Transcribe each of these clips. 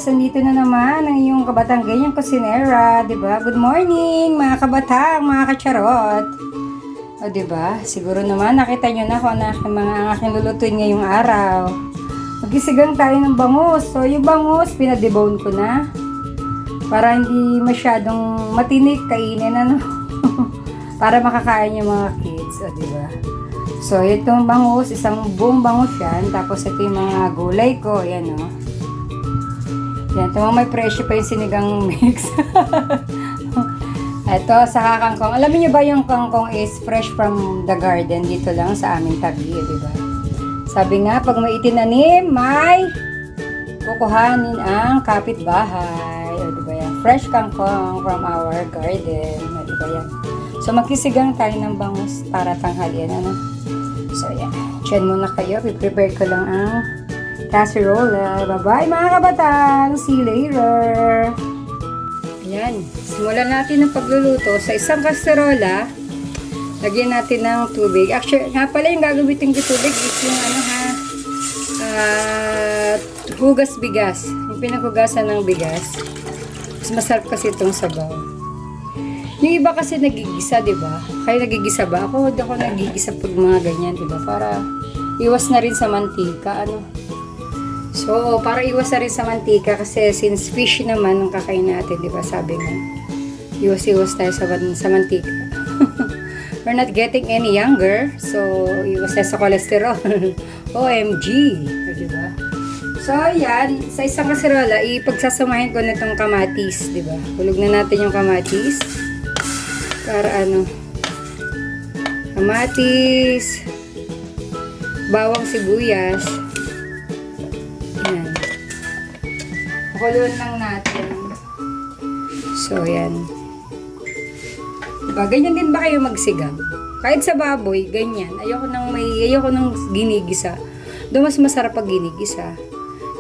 guys, nandito na naman ang iyong kabatang ganyang kusinera, 'di ba? Good morning, mga kabatang, mga kacharot. O, 'di ba? Siguro naman nakita niyo na kung ano ang aking lulutuin ngayong araw. Magisigang tayo ng bangus. So, yung bangus, pinadebone ko na. Para hindi masyadong matinik kainin, ano? Para makakain yung mga kids, o, 'di ba? So, itong bangus, isang buong bangus yan. Tapos, ito yung mga gulay ko. Ayan, o. Yan, ito may presyo pa yung sinigang mix. Ito, sa kangkong. Alam niyo ba yung kangkong is fresh from the garden dito lang sa aming tabi, di ba? Sabi nga, pag may itinanim, may kukuhanin ang kapitbahay. O, di ba yan? Fresh kangkong from our garden. O, di ba yan? So, magkisigang tayo ng bangus para tanghalian, ano? So, yan. Diyan muna kayo. I-prepare ko lang ang casserole. Bye-bye mga kabatang. See you later. Ayan. Simulan natin ang pagluluto. Sa isang kaserola, lagyan natin ng tubig. Actually, nga pala yung gagamitin ko tubig is yung hugas bigas. Yung pinaghugasan ng bigas. Mas masarap kasi itong sabaw. Yung iba kasi nagigisa, di ba? Kayo nagigisa ba? Ako, hindi ako nagigisa pag mga ganyan, di ba? Para iwas na rin sa mantika, ano? So, para iwas na rin sa mantika kasi since fish naman ang kakain natin, di ba? Sabi nga, iwas-iwas tayo sa mantika. We're not getting any younger, so iwas tayo sa cholesterol. OMG! Di ba? So, ayan, sa isang kaserola, ipagsasamahin ko na itong kamatis, di ba? Hulog na natin yung kamatis. Para ano, kamatis, bawang sibuyas. Ayan. Pakuluan lang natin. So, ayan. Diba? Ganyan din ba kayo magsigang? Kahit sa baboy, ganyan. Ayoko nang ginigisa. Doon mas masarap pag ginigisa.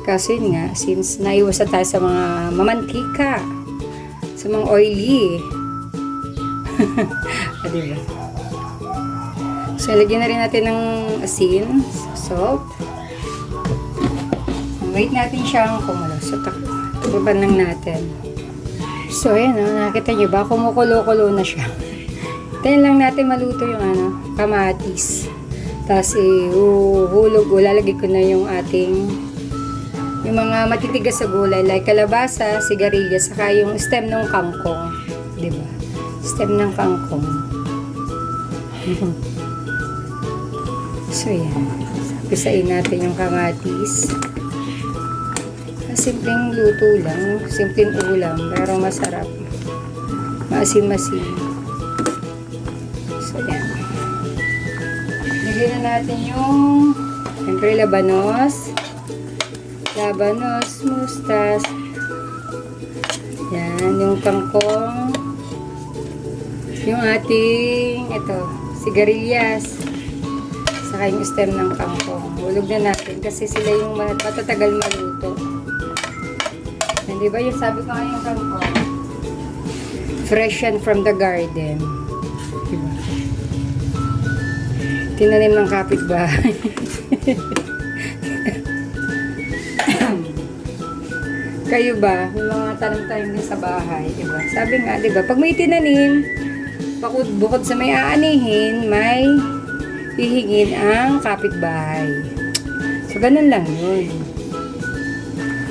Kasi yun nga, since naiwas na tayo sa mga mamantika, sa mga oily. Diba? So, lagyan na rin natin ng asin, salt. Wait natin siyang kumulo. So, takpan lang natin. So, ayan, nakita nyo ba? Kumukulo-kulo na siya. Tayin lang natin maluto yung kamatis. Tapos, lalagay ko na yung yung mga matitigas sa gulay, like kalabasa, sigarilyas, saka yung stem ng kangkong. Diba? Stem ng kangkong. So, yan. Pisain natin yung kamatis. Simpleng luto lang. Simpleng ulam. Pero masarap. Maasim-masim. So, yan. Lagyan na natin yung siyempre, labanos. Labanos, mustas. Yan. Yung kangkong. Yung ating, sigarilyas. Saka yung stem ng kangkong. Hulog na natin kasi sila yung matatagal maluto. Yan, diba yung sabi ko yung kangkong? Fresh and from the garden. Diba? Tinanim ng kapitbahay. Kayo ba? Yung mga tanim-tanim din sa bahay. Diba? Sabi nga, diba? Pag may tinanim, bukod sa may aanihin, may hihingin ang kapitbahay. So, ganun lang yun.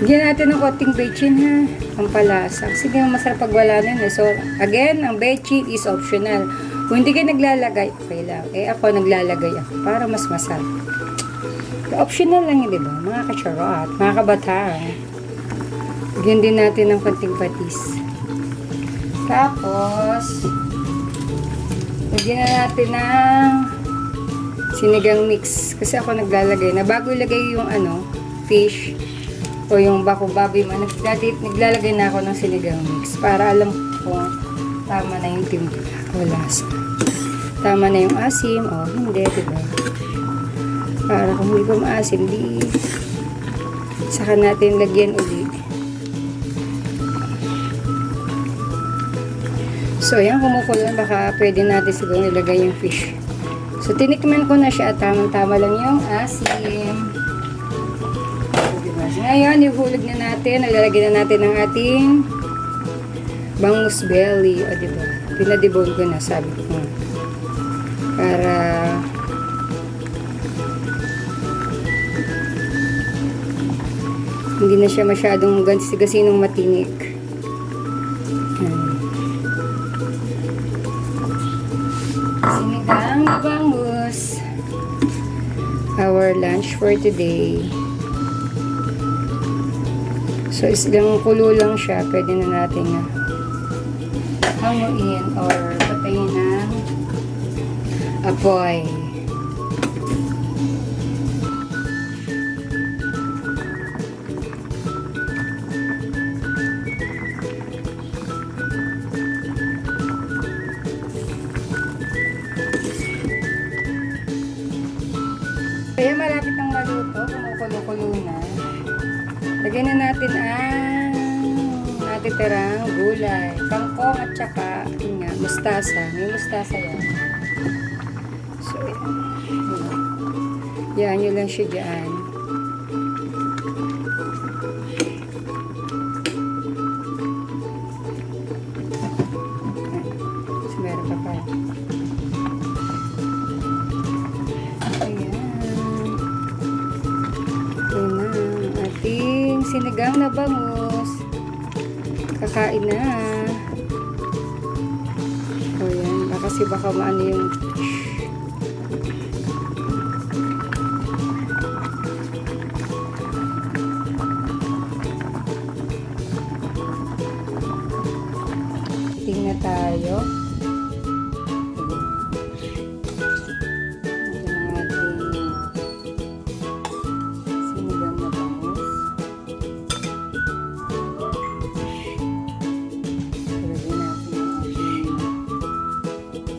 Bigyan natin ng konting bechin, ha? Ang palasa. Kasi masarap pag wala nun, eh. So, again, ang bechin is optional. Kung hindi kayo naglalagay, okay lang. Ako naglalagay ako para mas masarap. Optional lang yun, diba? Mga kacharot, mga kabataan. Bigyan din natin ng konting patis. Tapos, lagyan na natin ng sinigang mix. Kasi ako naglalagay na bago ilagay yung fish o yung bako baboy man, naglalagay na ako ng sinigang mix para alam ko tama na yung timpla o lasa. Tama na yung asim o hindi, diba? Para kung hindi ko maasim, saka natin lagyan ulit. So, yan, kumukulo. Baka pwede natin siguro nilagay yung fish. So, tinikman ko na siya at tamang-tama lang yung asim. So, diba? Ngayon, ihulog na natin. Nalalagyan na natin ang ating bangus belly. O, diba? Pinadibon ko na, sabi ko. Para hindi na siya masyadong gasinong matinik. Sinigang na bangus. Our lunch for today. So, isang kulo lang siya. Pwede na natin hanguin or patayin ng apoy. Kaya malapit ng maluto, kumukulo-kulo na. Lagyan na natin ang natitirang gulay. Kangkong at saka mustasa. May mustasa yan. So, yan. Yan lang siya dyan. So, meron pa pa. Ating sinigang na bangus. Kakain na. O yan. Kasi baka maano yung tingnan tayo.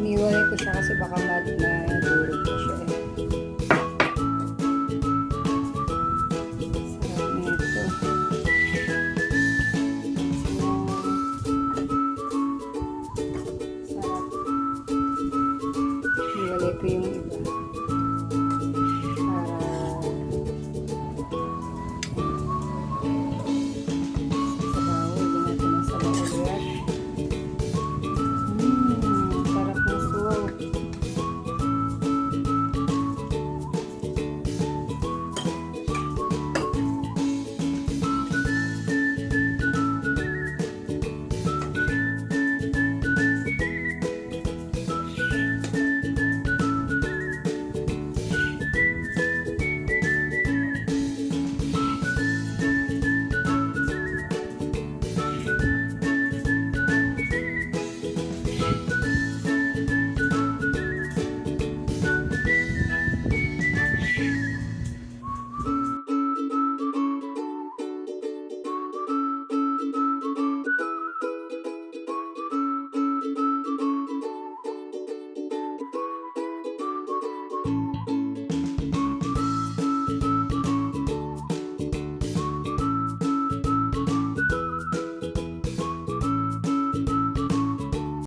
Iniwalay ko siya kasi baka madurog ko siya eh. Sarap na ito. Sarap. Iniwalay ko yung iba.